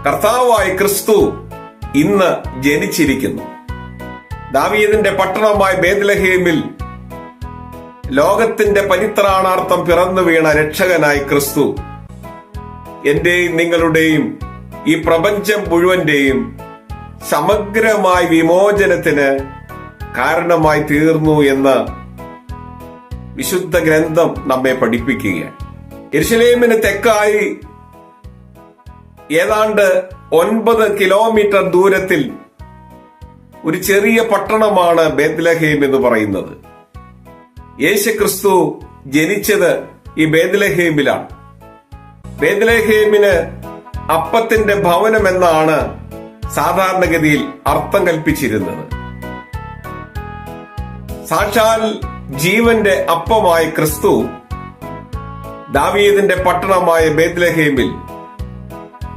കർത്താവായ ക്രിസ്തു ഇന്ന് ജനിച്ചിരിക്കുന്നു. ദാവീദിന്റെ പട്ടണമായ ബേത്ലഹേമിൽ ലോകത്തിന്റെ പരിത്രാണാർത്ഥം പിറന്നു വീണ രക്ഷകനായി ക്രിസ്തു എന്റെയും നിങ്ങളുടെയും ഈ പ്രപഞ്ചം മുഴുവന്റെയും സമഗ്രമായ വിമോചനത്തിന് കാരണമായി തീർന്നു എന്ന് വിശുദ്ധ ഗ്രന്ഥം നമ്മെ പഠിപ്പിക്കുകയാണ്. യെരുശലേമിന് തെക്കായി ഏതാണ്ട് 9 കിലോമീറ്റർ ദൂരത്തിൽ ഒരു ചെറിയ പട്ടണമാണ് ബേത്ലഹേം എന്ന് പറയുന്നത്. യേശുക്രിസ്തു ജനിച്ചത് ഈ ബേത്ലഹേമിലാണ്. ബേത്ലഹേമിന് അപ്പത്തിന്റെ ഭവനം എന്നാണ് സാധാരണഗതിയിൽ അർത്ഥം കൽപ്പിച്ചിരുന്നത്. സാക്ഷാൽ ജീവന്റെ അപ്പമായ ക്രിസ്തു ദാവീദിന്റെ പട്ടണമായ ബേത്ലഹേമിൽ